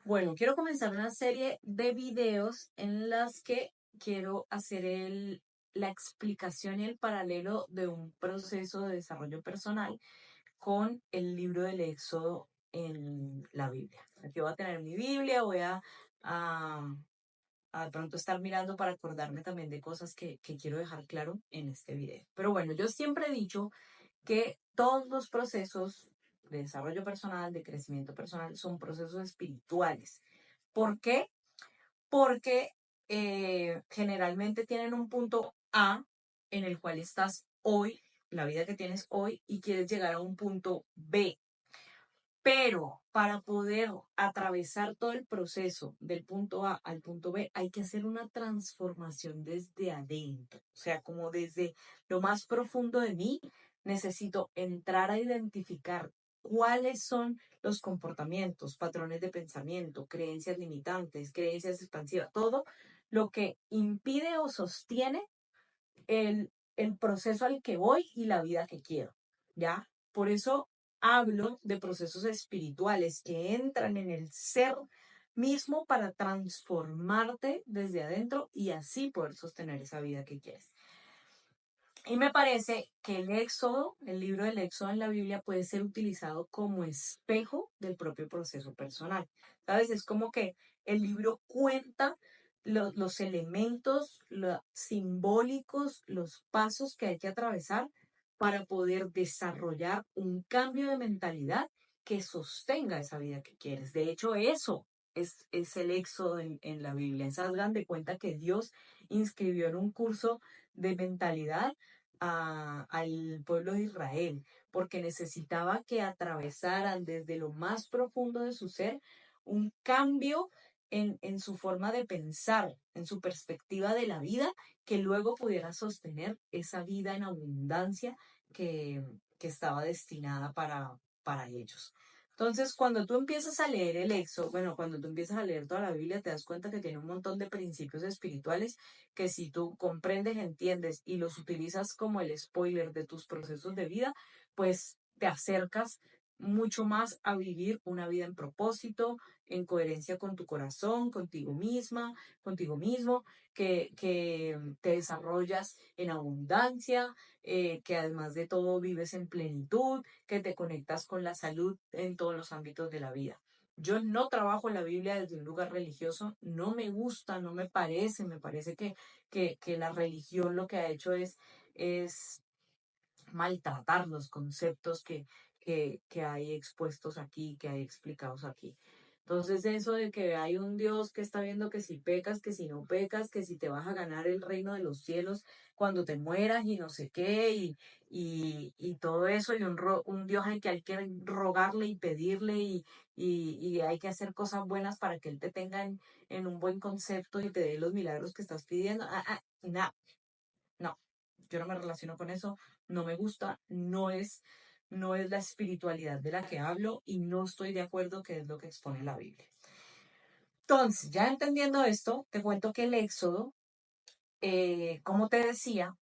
Bueno, quiero comenzar una serie de videos en las que quiero hacer la explicación y el paralelo de un proceso de desarrollo personal con el libro del Éxodo en la Biblia. Aquí voy a tener mi Biblia, a, a de pronto estar mirando para acordarme también de cosas que quiero dejar claro en este video. Pero bueno, yo siempre he dicho que todos los procesos de desarrollo personal, de crecimiento personal, son procesos espirituales. ¿Por qué? Porque generalmente tienen un punto A en el cual estás hoy, la vida que tienes hoy, y quieres llegar a un punto B. Pero para poder atravesar todo el proceso del punto A al punto B, hay que hacer una transformación desde adentro. O sea, como desde lo más profundo de mí, necesito entrar a identificar cuáles son los comportamientos, patrones de pensamiento, creencias limitantes, creencias expansivas, todo lo que impide o sostiene el proceso al que voy y la vida que quiero, ¿ya? Por eso hablo de procesos espirituales que entran en el ser mismo para transformarte desde adentro y así poder sostener esa vida que quieres. Y me parece que el Éxodo, el libro del Éxodo en la Biblia puede ser utilizado como espejo del propio proceso personal. ¿Sabes? Es como que el libro cuenta los elementos simbólicos, los pasos que hay que atravesar para poder desarrollar un cambio de mentalidad que sostenga esa vida que quieres. De hecho, eso es el Éxodo en la Biblia. Se dan de cuenta que Dios inscribió en un curso de mentalidad al pueblo de Israel, porque necesitaba que atravesaran desde lo más profundo de su ser un cambio en su forma de pensar, en su perspectiva de la vida, que luego pudiera sostener esa vida en abundancia que, que estaba destinada para ellos. Entonces, cuando tú empiezas a leer el Éxodo, bueno, cuando tú empiezas a leer toda la Biblia, te das cuenta que tiene un montón de principios espirituales que si tú comprendes, entiendes y los utilizas como el spoiler de tus procesos de vida, pues te acercas mucho más a vivir una vida en propósito, en coherencia con tu corazón, contigo misma, contigo mismo, que te desarrollas en abundancia, que además de todo vives en plenitud, que te conectas con la salud en todos los ámbitos de la vida. Yo no trabajo la Biblia desde un lugar religioso, no me gusta, no me parece que la religión lo que ha hecho es maltratar los conceptos que hay expuestos aquí, que hay explicados aquí. Entonces eso de que hay un Dios que está viendo que si pecas, que si no pecas, que si te vas a ganar el reino de los cielos cuando te mueras y no sé qué, y todo eso, y un Dios al que hay que rogarle y pedirle y hay que hacer cosas buenas para que Él te tenga en un buen concepto y te dé los milagros que estás pidiendo. No, yo no me relaciono con eso, no me gusta, no es la espiritualidad de la que hablo y no estoy de acuerdo que es lo que expone la Biblia. Entonces, ya entendiendo esto, te cuento que el Éxodo, como te decía,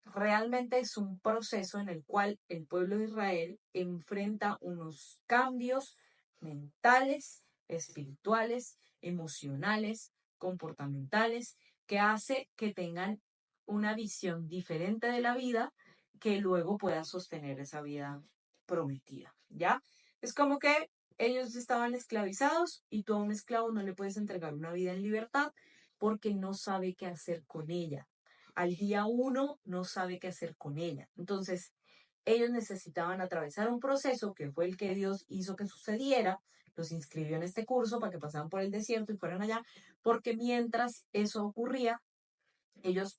realmente es un proceso en el cual el pueblo de Israel enfrenta unos cambios mentales, espirituales, emocionales, comportamentales, que hace que tengan una visión diferente de la vida que luego pueda sostener esa vida prometida, ¿ya? Es como que ellos estaban esclavizados y tú a un esclavo no le puedes entregar una vida en libertad porque no sabe qué hacer con ella. Al día uno no sabe qué hacer con ella. Entonces, ellos necesitaban atravesar un proceso que fue el que Dios hizo que sucediera, los inscribió en este curso para que pasaran por el desierto y fueran allá, porque mientras eso ocurría, ellos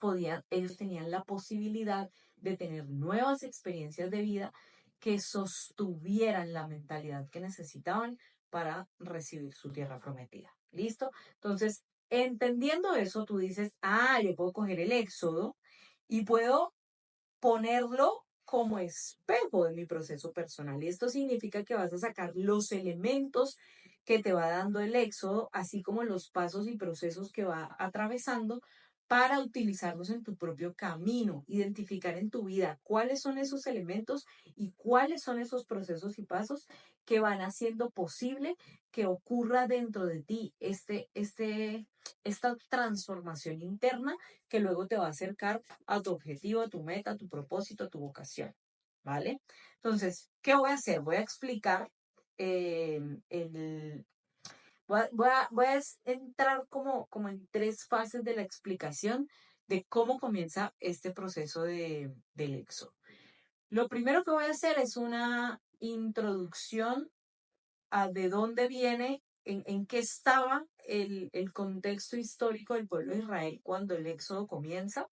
tenían la posibilidad de tener nuevas experiencias de vida que sostuvieran la mentalidad que necesitaban para recibir su tierra prometida. ¿Listo? Entonces, entendiendo eso, tú dices, yo puedo coger el Éxodo y puedo ponerlo como espejo de mi proceso personal. Y esto significa que vas a sacar los elementos que te va dando el Éxodo, así como los pasos y procesos que va atravesando para utilizarlos en tu propio camino, identificar en tu vida cuáles son esos elementos y cuáles son esos procesos y pasos que van haciendo posible que ocurra dentro de ti esta transformación interna que luego te va a acercar a tu objetivo, a tu meta, a tu propósito, a tu vocación, ¿vale? Entonces, ¿qué voy a hacer? Voy a explicar el, voy a entrar como en tres fases de la explicación de cómo comienza este proceso del éxodo. Lo primero que voy a hacer es una introducción a de dónde viene, en qué estaba el contexto histórico del pueblo de Israel cuando el éxodo comienza.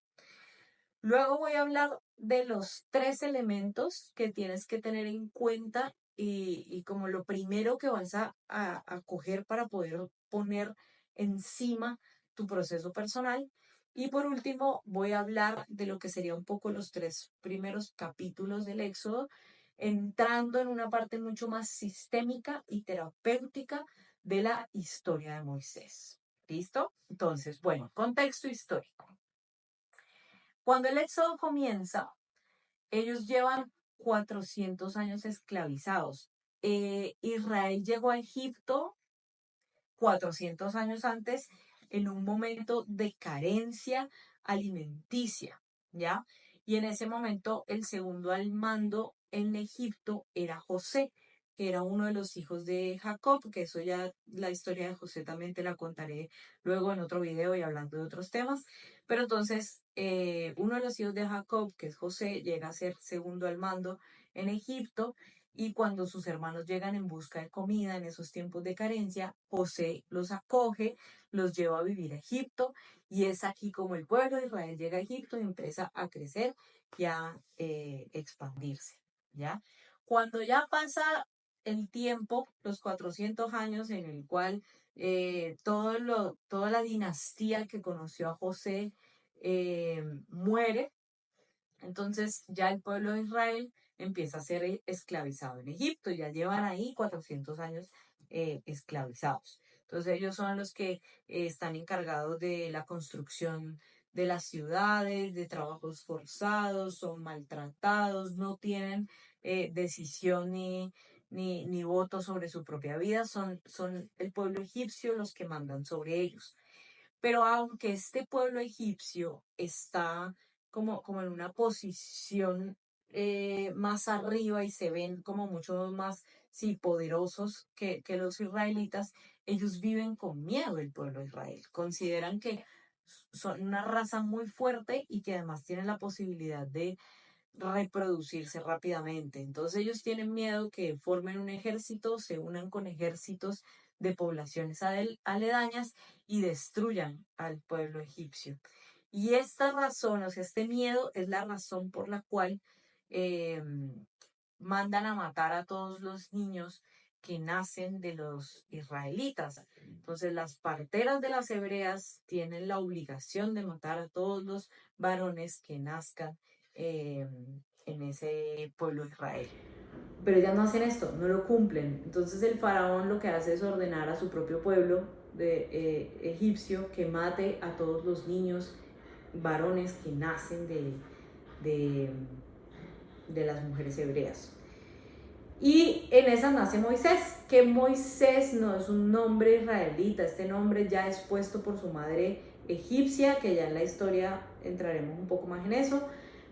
Luego voy a hablar de los tres elementos que tienes que tener en cuenta y como lo primero que vas a coger para poder poner encima tu proceso personal. Y por último, voy a hablar de lo que sería un poco los tres primeros capítulos del Éxodo, entrando en una parte mucho más sistémica y terapéutica de la historia de Moisés. ¿Listo? Entonces, bueno, contexto histórico. Cuando el éxodo comienza, ellos llevan 400 años esclavizados. Israel llegó a Egipto 400 años antes en un momento de carencia alimenticia, ¿ya? Y en ese momento el segundo al mando en Egipto era José, que era uno de los hijos de Jacob, que eso ya la historia de José también te la contaré luego en otro video y hablando de otros temas. Pero entonces, uno de los hijos de Jacob, que es José, llega a ser segundo al mando en Egipto y cuando sus hermanos llegan en busca de comida en esos tiempos de carencia, José los acoge, los lleva a vivir a Egipto y es aquí como el pueblo de Israel llega a Egipto y empieza a crecer y a expandirse, ¿ya? Cuando ya pasa el tiempo, los 400 años en el cual toda la dinastía que conoció a José muere, entonces ya el pueblo de Israel empieza a ser esclavizado en Egipto, ya llevan ahí 400 años esclavizados. Entonces ellos son los que están encargados de la construcción de las ciudades, de trabajos forzados, son maltratados, no tienen decisión ni voto sobre su propia vida, son el pueblo egipcio los que mandan sobre ellos. Pero aunque este pueblo egipcio está como en una posición más arriba y se ven como mucho más, sí, poderosos que los israelitas, ellos viven con miedo el pueblo de Israel. Consideran que son una raza muy fuerte y que además tienen la posibilidad de reproducirse rápidamente. Entonces ellos tienen miedo que formen un ejército, se unan con ejércitos de poblaciones aledañas y destruyan al pueblo egipcio. Y esta razón, o sea, este miedo es la razón por la cual eh, mandan a matar a todos los niños que nacen de los israelitas. Entonces las parteras de las hebreas tienen la obligación de matar a todos los varones que nazcan en ese pueblo de Israel. Pero ellas no hacen esto, no lo cumplen. Entonces el faraón lo que hace es ordenar a su propio pueblo egipcio que mate a todos los niños varones que nacen de, de las mujeres hebreas. Y en esa nace Moisés, que Moisés no es un nombre israelita, este nombre ya es puesto por su madre egipcia, que ya en la historia entraremos un poco más en eso,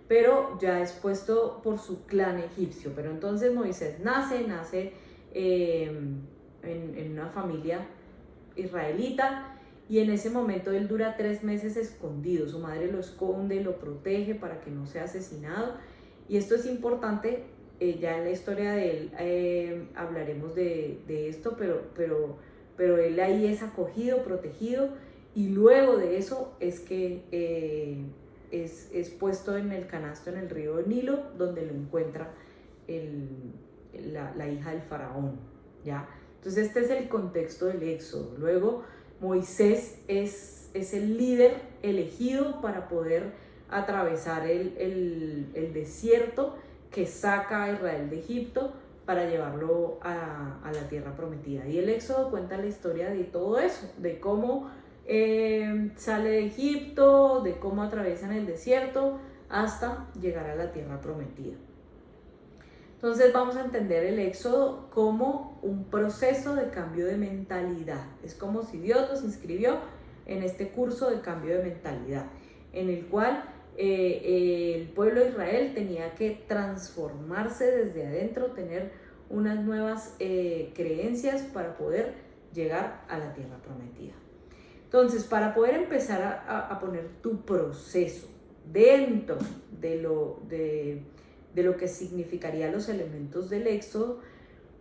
pero ya es puesto por su clan egipcio. Pero entonces Moisés nace en una familia israelita y en ese momento él dura 3 meses escondido, su madre lo esconde, lo protege para que no sea asesinado y esto es importante, ya en la historia de él hablaremos de esto, pero él ahí es acogido, protegido y luego de eso es que es puesto en el canasto en el río Nilo donde lo encuentra la hija del faraón, ¿ya? Entonces este es el contexto del éxodo. Luego Moisés es el líder elegido para poder atravesar el desierto que saca a Israel de Egipto para llevarlo a la tierra prometida. Y el éxodo cuenta la historia de todo eso, de cómo sale de Egipto, de cómo atraviesan el desierto hasta llegar a la tierra prometida. Entonces vamos a entender el éxodo como un proceso de cambio de mentalidad. Es como si Dios nos inscribió en este curso de cambio de mentalidad, en el cual el pueblo de Israel tenía que transformarse desde adentro, tener unas nuevas creencias para poder llegar a la tierra prometida. Entonces, para poder empezar a poner tu proceso dentro de lo que significaría los elementos del éxodo,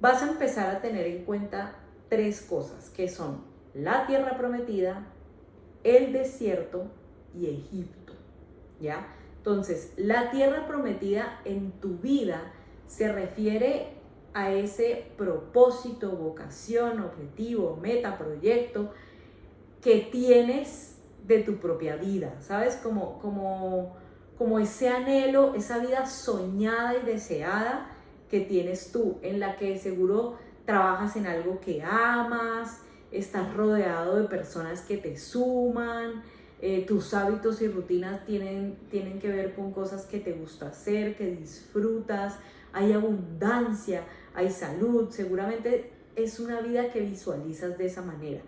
vas a empezar a tener en cuenta 3 cosas, que son la tierra prometida, el desierto y Egipto, ¿ya? Entonces, la tierra prometida en tu vida se refiere a ese propósito, vocación, objetivo, meta, proyecto que tienes de tu propia vida, ¿sabes? Como ese anhelo, esa vida soñada y deseada que tienes tú, en la que seguro trabajas en algo que amas, estás rodeado de personas que te suman, tus hábitos y rutinas tienen que ver con cosas que te gusta hacer, que disfrutas, hay abundancia, hay salud, seguramente es una vida que visualizas de esa manera.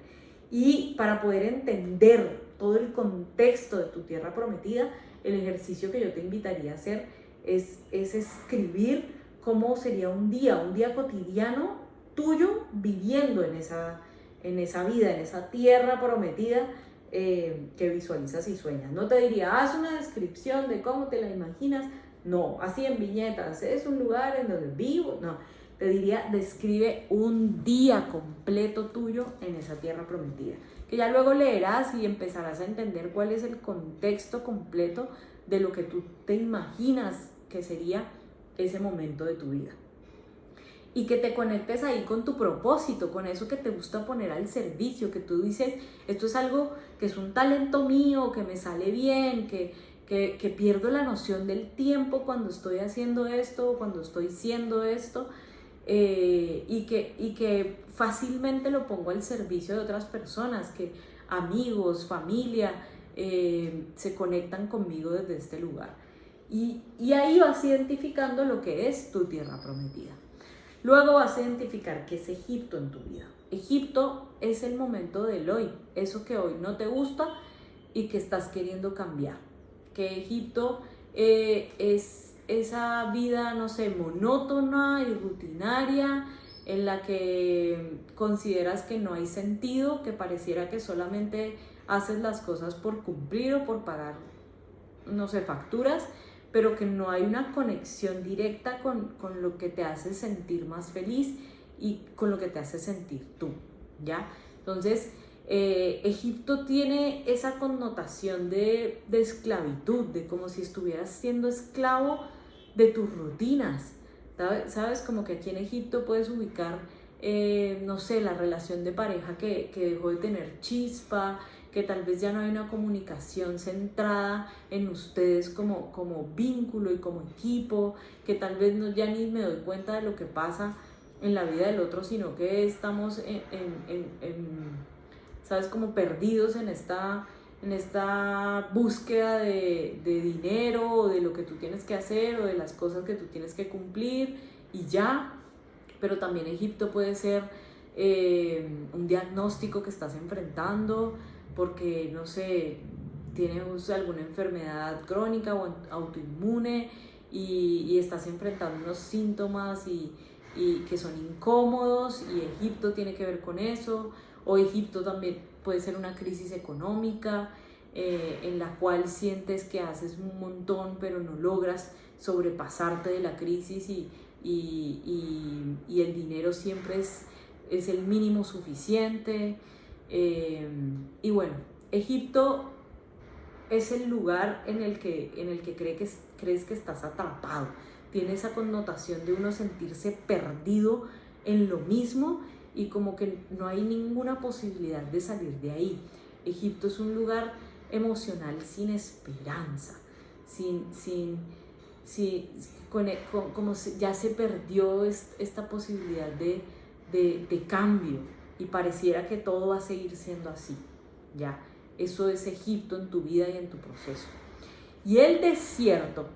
Y para poder entender todo el contexto de tu tierra prometida, el ejercicio que yo te invitaría a hacer es escribir cómo sería un día cotidiano tuyo viviendo en esa vida, en esa tierra prometida que visualizas y sueñas. No te diría, haz una descripción de cómo te la imaginas, no, así en viñetas, es un lugar en donde vivo, no. Te diría, describe un día completo tuyo en esa tierra prometida, que ya luego leerás y empezarás a entender cuál es el contexto completo de lo que tú te imaginas que sería ese momento de tu vida. Y que te conectes ahí con tu propósito, con eso que te gusta poner al servicio, que tú dices, esto es algo que es un talento mío, que me sale bien, que pierdo la noción del tiempo cuando estoy haciendo esto, cuando estoy siendo esto. Y que fácilmente lo pongo al servicio de otras personas, que amigos, familia, se conectan conmigo desde este lugar. Y ahí vas identificando lo que es tu tierra prometida. Luego vas a identificar qué es Egipto en tu vida. Egipto es el momento del hoy, eso que hoy no te gusta y que estás queriendo cambiar. Que Egipto es esa vida, no sé, monótona y rutinaria, en la que consideras que no hay sentido, que pareciera que solamente haces las cosas por cumplir o por pagar, no sé, facturas, pero que no hay una conexión directa con lo que te hace sentir más feliz y con lo que te hace sentir tú, ¿ya? Entonces, Egipto tiene esa connotación de esclavitud, de como si estuvieras siendo esclavo de tus rutinas, ¿sabes? Como que aquí en Egipto puedes ubicar, no sé, la relación de pareja que dejó de tener chispa, que tal vez ya no hay una comunicación centrada en ustedes como vínculo y como equipo, que tal vez ya ni me doy cuenta de lo que pasa en la vida del otro, sino que estamos ¿sabes? Como perdidos en esta búsqueda de dinero o de lo que tú tienes que hacer o de las cosas que tú tienes que cumplir y ya. Pero también Egipto puede ser un diagnóstico que estás enfrentando porque, no sé, tienes alguna enfermedad crónica o autoinmune y estás enfrentando unos síntomas y que son incómodos y Egipto tiene que ver con eso. O Egipto también puede ser una crisis económica en la cual sientes que haces un montón pero no logras sobrepasarte de la crisis y el dinero siempre es el mínimo suficiente. Y bueno, Egipto es el lugar en el que crees que estás atrapado. Tiene esa connotación de uno sentirse perdido en lo mismo y como que no hay ninguna posibilidad de salir de ahí. Egipto es un lugar emocional sin esperanza, como ya se perdió esta posibilidad de cambio y pareciera que todo va a seguir siendo así. ¿ya? Eso es Egipto en tu vida y en tu proceso. Y el desierto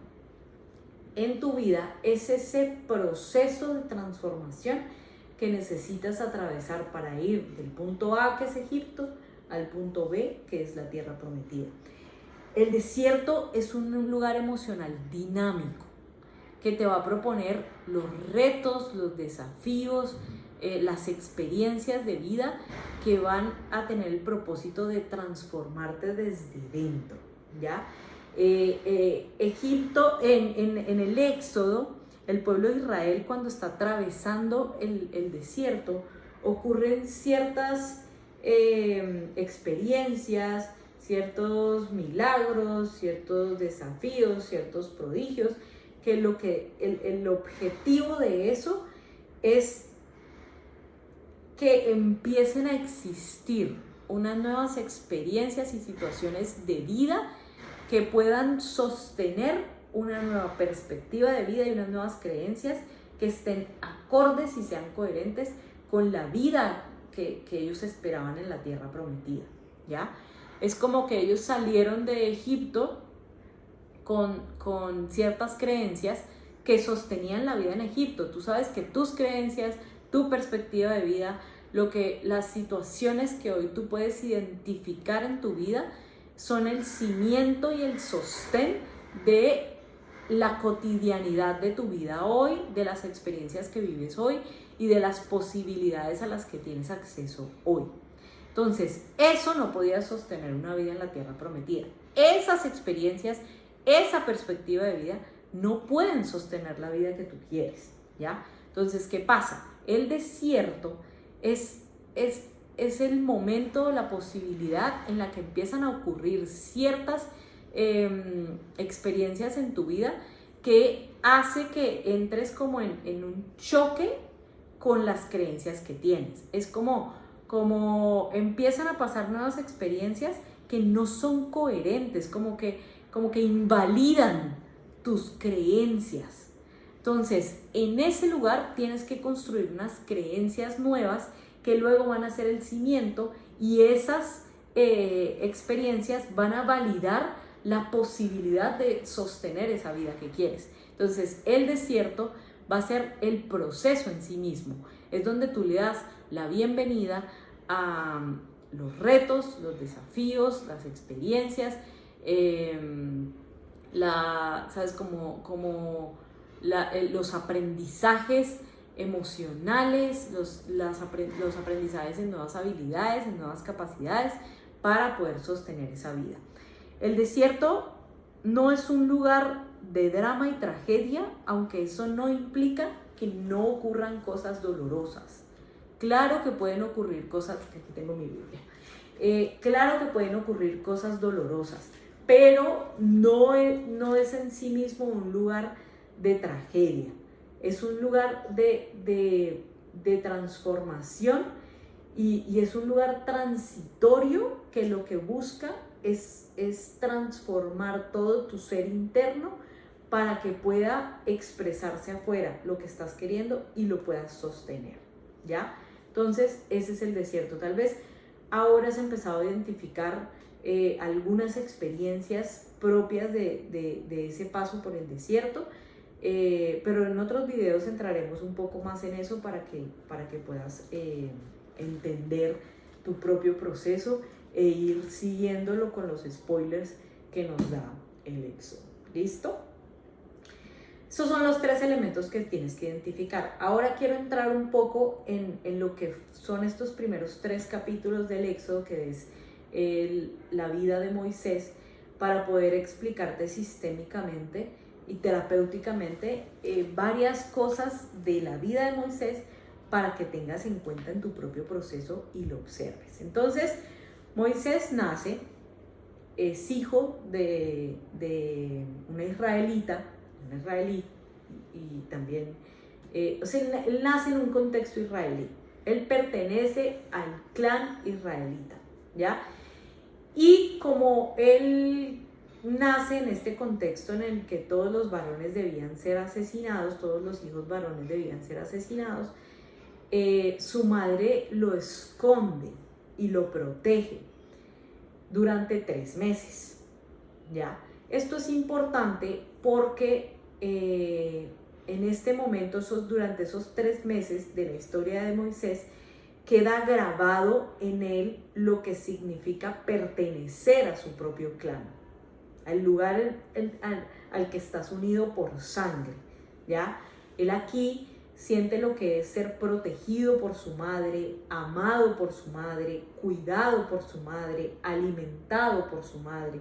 en tu vida es ese proceso de transformación que necesitas atravesar para ir del punto A, que es Egipto, al punto B, que es la tierra prometida. El desierto es un lugar emocional dinámico que te va a proponer los retos, los desafíos, las experiencias de vida que van a tener el propósito de transformarte desde dentro, ¿ya? Egipto, en el Éxodo, el pueblo de Israel, cuando está atravesando el desierto, ocurren ciertas experiencias, ciertos milagros, ciertos desafíos, ciertos prodigios, que el objetivo de eso es que empiecen a existir unas nuevas experiencias y situaciones de vida que puedan sostener una nueva perspectiva de vida y unas nuevas creencias que estén acordes y sean coherentes con la vida que ellos esperaban en la tierra prometida, ¿ya? Es como que ellos salieron de Egipto con ciertas creencias que sostenían la vida en Egipto. Tú sabes que tus creencias, tu perspectiva de vida, las situaciones que hoy tú puedes identificar en tu vida son el cimiento y el sostén de la cotidianidad de tu vida hoy, de las experiencias que vives hoy y de las posibilidades a las que tienes acceso hoy. Entonces, eso no podía sostener una vida en la tierra prometida. Esas experiencias, esa perspectiva de vida no pueden sostener la vida que tú quieres, ¿ya? Entonces, ¿qué pasa? El desierto es el momento, la posibilidad en la que empiezan a ocurrir ciertas experiencias en tu vida que hace que entres como en un choque con las creencias que tienes. Es como empiezan a pasar nuevas experiencias que no son coherentes, como que invalidan tus creencias. Entonces, en ese lugar tienes que construir unas creencias nuevas que luego van a ser el cimiento y esas experiencias van a validar la posibilidad de sostener esa vida que quieres. Entonces, el desierto va a ser el proceso en sí mismo. Es donde tú le das la bienvenida a los retos, los desafíos, las experiencias, ¿sabes? Los aprendizajes emocionales, los aprendizajes en nuevas habilidades, en nuevas capacidades para poder sostener esa vida. El desierto no es un lugar de drama y tragedia, aunque eso no implica que no ocurran cosas dolorosas. Claro que pueden ocurrir cosas, aquí tengo mi Biblia, claro que pueden ocurrir cosas dolorosas, pero no es en sí mismo un lugar de tragedia, es un lugar de transformación y es un lugar transitorio que lo que busca es transformar todo tu ser interno para que pueda expresarse afuera lo que estás queriendo y lo puedas sostener, ¿ya? Entonces, ese es el desierto. Tal vez ahora has empezado a identificar algunas experiencias propias de ese paso por el desierto, pero en otros videos entraremos un poco más en eso para que puedas entender tu propio proceso e ir siguiéndolo con los spoilers que nos da el Éxodo. ¿Listo? Esos son los 3 elementos que tienes que identificar. Ahora quiero entrar un poco en lo que son estos primeros 3 capítulos del Éxodo, que es la vida de Moisés, para poder explicarte sistémicamente y terapéuticamente varias cosas de la vida de Moisés para que tengas en cuenta en tu propio proceso y lo observes. Entonces, Moisés nace, es hijo de una israelí, y también, él nace en un contexto israelí, él pertenece al clan israelita, ¿ya? Y como él nace en este contexto en el que todos los varones debían ser asesinados, todos los hijos varones debían ser asesinados, su madre lo esconde y lo protege. durante 3 meses, ¿ya? Esto es importante porque en este momento, durante esos 3 meses de la historia de Moisés, queda grabado en él lo que significa pertenecer a su propio clan, al lugar al que estás unido por sangre, ¿ya? Él aquí siente lo que es ser protegido por su madre, amado por su madre, cuidado por su madre, alimentado por su madre.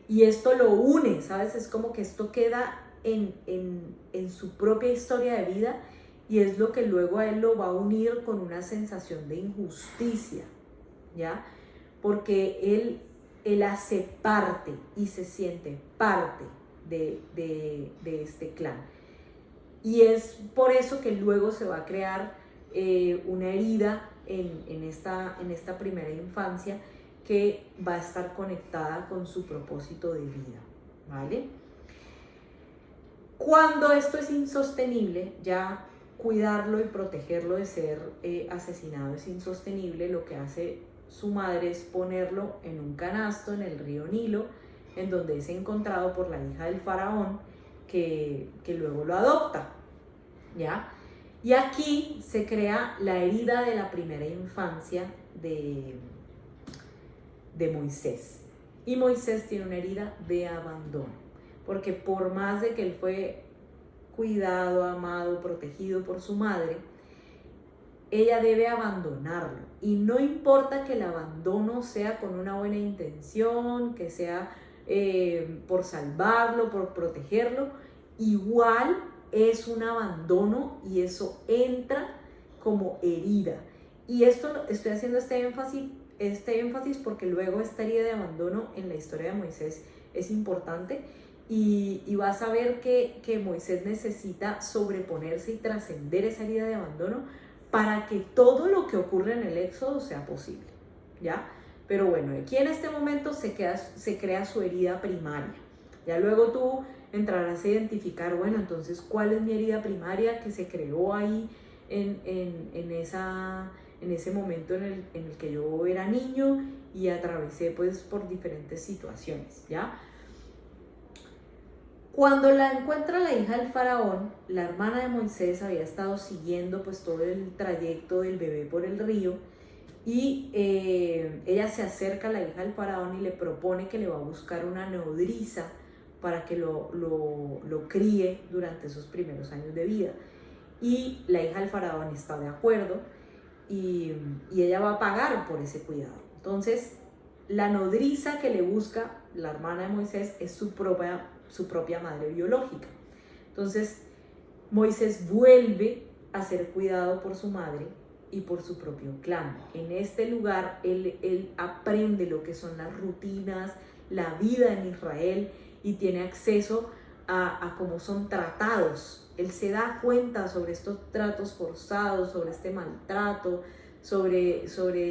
Y esto lo une, ¿sabes? Es como que esto queda en su propia historia de vida, y es lo que luego a él lo va a unir con una sensación de injusticia, ¿ya? Porque él hace parte y se siente parte de este clan. Y es por eso que luego se va a crear una herida en esta primera infancia, que va a estar conectada con su propósito de vida, ¿vale? Cuando esto es insostenible, ya cuidarlo y protegerlo de ser asesinado es insostenible, lo que hace su madre es ponerlo en un canasto en el río Nilo, en donde es encontrado por la hija del faraón, que luego lo adopta, ¿ya? Y aquí se crea la herida de la primera infancia de Moisés. Y Moisés tiene una herida de abandono, porque por más de que él fue cuidado, amado, protegido por su madre, ella debe abandonarlo. Y no importa que el abandono sea con una buena intención, que sea por salvarlo, por protegerlo, igual es un abandono, y eso entra como herida. Y esto estoy haciendo este énfasis porque luego esta herida de abandono en la historia de Moisés es importante, y vas a ver que Moisés necesita sobreponerse y trascender esa herida de abandono para que todo lo que ocurre en el Éxodo sea posible, ¿ya? Pero bueno, aquí en este momento se crea su herida primaria. Ya luego tú entrarás a identificar, bueno, entonces, ¿cuál es mi herida primaria que se creó ahí en ese momento en el que yo era niño y atravesé pues por diferentes situaciones, ¿ya? Cuando la encuentra la hija del faraón, la hermana de Moisés había estado siguiendo pues todo el trayecto del bebé por el río, y ella se acerca a la hija del faraón y le propone que le va a buscar una nodriza para que lo críe durante esos primeros años de vida. Y la hija del faraón está de acuerdo, y ella va a pagar por ese cuidado. Entonces, la nodriza que le busca la hermana de Moisés es su propia madre biológica. Entonces, Moisés vuelve a ser cuidado por su madre y por su propio clan. En este lugar, él aprende lo que son las rutinas, la vida en Israel, y tiene acceso a cómo son tratados. Él se da cuenta sobre estos tratos forzados, sobre este maltrato, sobre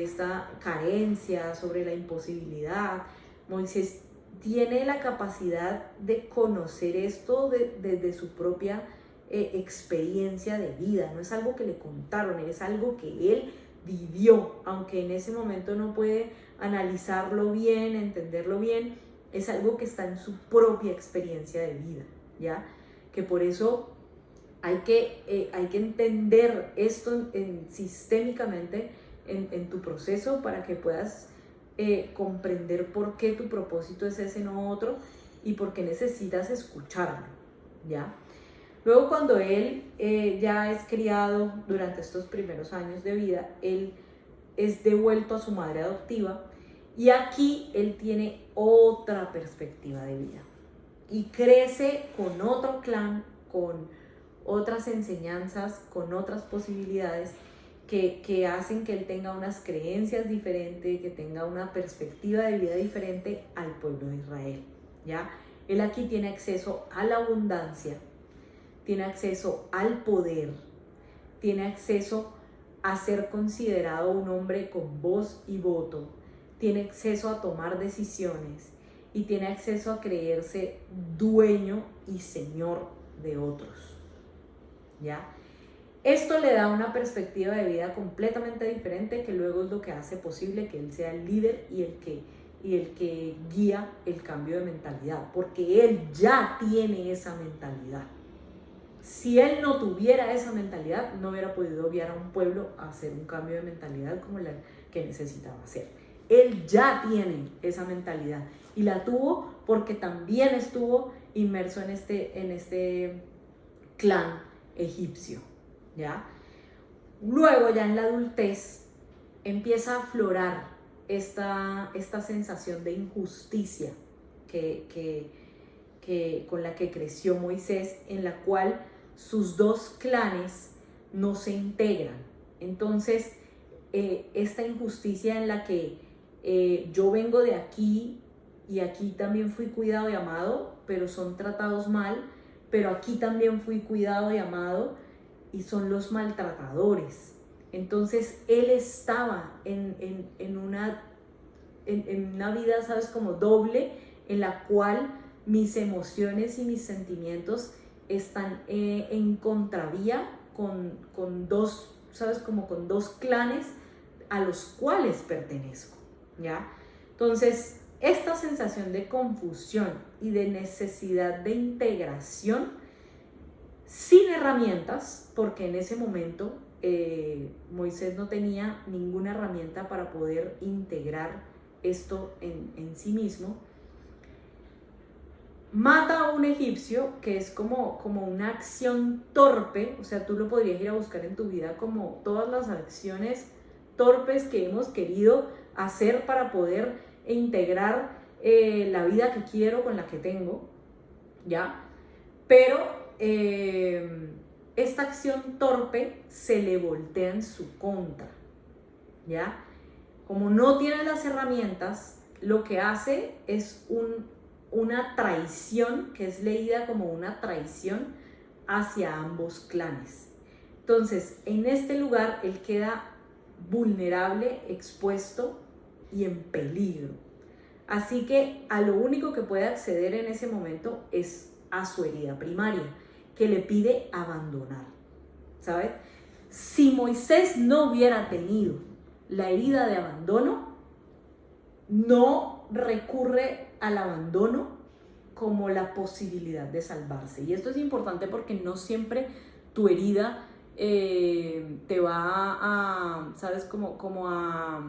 esta carencia, sobre la imposibilidad. Moisés tiene la capacidad de conocer esto desde su propia experiencia de vida. No es algo que le contaron, es algo que él vivió, aunque en ese momento no puede analizarlo bien, entenderlo bien. Es algo que está en su propia experiencia de vida, ¿ya? Que por eso hay que entender esto sistémicamente en tu proceso, para que puedas comprender por qué tu propósito es ese, no otro, y por qué necesitas escucharlo, ¿ya? Luego, cuando él ya es criado durante estos primeros años de vida, él es devuelto a su madre adoptiva, y aquí él tiene otra perspectiva de vida y crece con otro clan, con otras enseñanzas, con otras posibilidades que hacen que él tenga unas creencias diferentes, que tenga una perspectiva de vida diferente al pueblo de Israel, ¿ya? Él aquí tiene acceso a la abundancia, tiene acceso al poder, tiene acceso a ser considerado un hombre con voz y voto, tiene acceso a tomar decisiones, y tiene acceso a creerse dueño y señor de otros, ¿ya? Esto le da una perspectiva de vida completamente diferente, que luego es lo que hace posible que él sea el líder y el que guía el cambio de mentalidad, porque él ya tiene esa mentalidad. Si él no tuviera esa mentalidad, no hubiera podido guiar a un pueblo a hacer un cambio de mentalidad como la que necesitaba hacer. Él ya tiene esa mentalidad y la tuvo porque también estuvo inmerso en este clan egipcio, ¿ya? Luego, ya en la adultez, empieza a aflorar esta sensación de injusticia con la que creció Moisés, en la cual sus dos clanes no se integran. Entonces, esta injusticia en la que yo vengo de aquí y aquí también fui cuidado y amado, pero son tratados mal, pero aquí también fui cuidado y amado y son los maltratadores. Entonces él estaba en una vida, ¿sabes? Como doble, en la cual mis emociones y mis sentimientos están en contravía con dos, ¿sabes? Como con dos clanes a los cuales pertenezco, ¿ya? Entonces, esta sensación de confusión y de necesidad de integración sin herramientas, porque en ese momento Moisés no tenía ninguna herramienta para poder integrar esto en sí mismo, mata a un egipcio, que es como una acción torpe. O sea, tú lo podrías ir a buscar en tu vida como todas las acciones torpes que hemos querido hacer para poder integrar la vida que quiero con la que tengo, ¿ya? Pero esta acción torpe se le voltea en su contra, ¿ya? Como no tiene las herramientas, lo que hace es una traición, que es leída como una traición hacia ambos clanes. Entonces, en este lugar él queda vulnerable, expuesto y en peligro. Así que a lo único que puede acceder en ese momento es a su herida primaria, que le pide abandonar, ¿sabes? Si Moisés no hubiera tenido la herida de abandono, no recurre al abandono como la posibilidad de salvarse. Y esto es importante porque no siempre tu herida te va a, ¿sabes? Como a...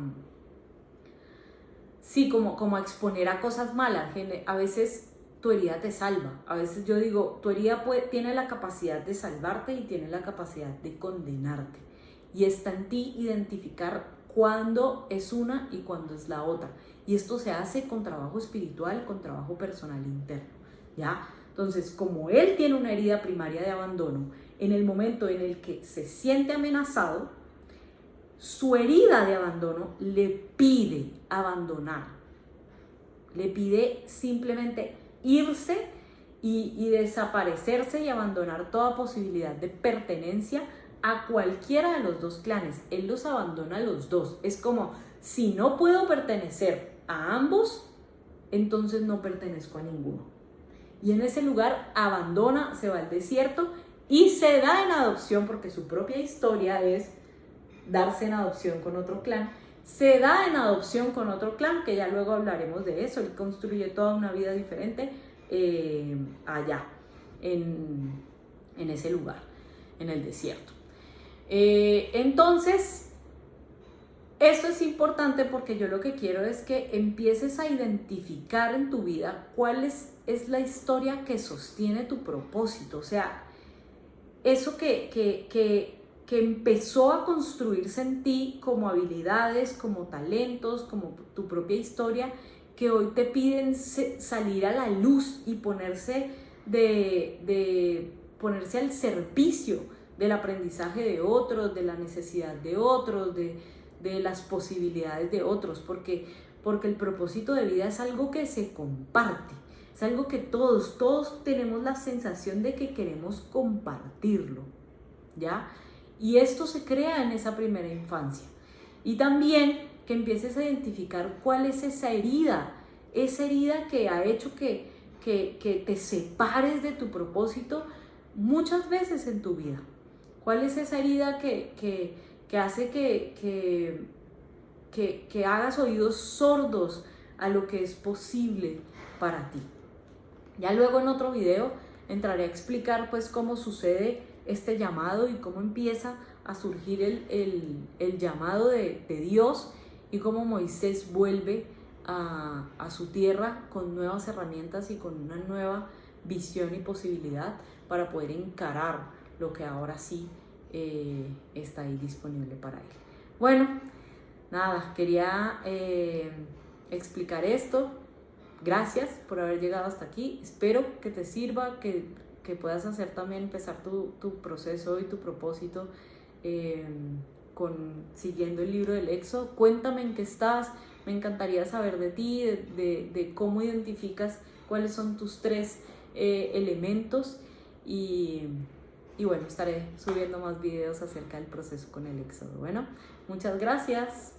Sí, como a exponer a cosas malas. A veces tu herida te salva. A veces yo digo, tu herida tiene la capacidad de salvarte y tiene la capacidad de condenarte. Y está en ti identificar cuándo es una y cuándo es la otra. Y esto se hace con trabajo espiritual, con trabajo personal interno, ¿ya? Entonces, como él tiene una herida primaria de abandono, en el momento en el que se siente amenazado, su herida de abandono le pide abandonar, le pide simplemente irse y desaparecerse y abandonar toda posibilidad de pertenencia a cualquiera de los dos clanes. Él los abandona a los dos. Es como, si no puedo pertenecer a ambos, entonces no pertenezco a ninguno. Y en ese lugar abandona, se va al desierto y se da en adopción, porque su propia historia es darse en adopción con otro clan. Se da en adopción con otro clan, que ya luego hablaremos de eso. Él construye toda una vida diferente allá, en ese lugar, en el desierto. Entonces, esto es importante porque yo lo que quiero es que empieces a identificar en tu vida cuál es la historia que sostiene tu propósito. O sea, eso que empezó a construirse en ti como habilidades, como talentos, como tu propia historia, que hoy te piden salir a la luz y ponerse al servicio del aprendizaje de otros, de la necesidad de otros, de las posibilidades de otros, porque el propósito de vida es algo que se comparte, es algo que todos tenemos la sensación de que queremos compartirlo, ¿ya? Y esto se crea en esa primera infancia. Y también que empieces a identificar cuál es esa herida que ha hecho que te separes de tu propósito muchas veces en tu vida. ¿Cuál es esa herida que hace que hagas oídos sordos a lo que es posible para ti? Ya luego en otro video entraré a explicar pues cómo sucede este llamado y cómo empieza a surgir el llamado de Dios y cómo Moisés vuelve a su tierra con nuevas herramientas y con una nueva visión y posibilidad para poder encarar lo que ahora sí está ahí disponible para él. Bueno, nada, quería explicar esto. Gracias por haber llegado hasta aquí. Espero que te sirva, que puedas hacer también, empezar tu proceso y tu propósito siguiendo el libro del Éxodo. Cuéntame en qué estás. Me encantaría saber de ti, de cómo identificas cuáles son tus 3 elementos. Y bueno, estaré subiendo más videos acerca del proceso con el Éxodo. Bueno, muchas gracias.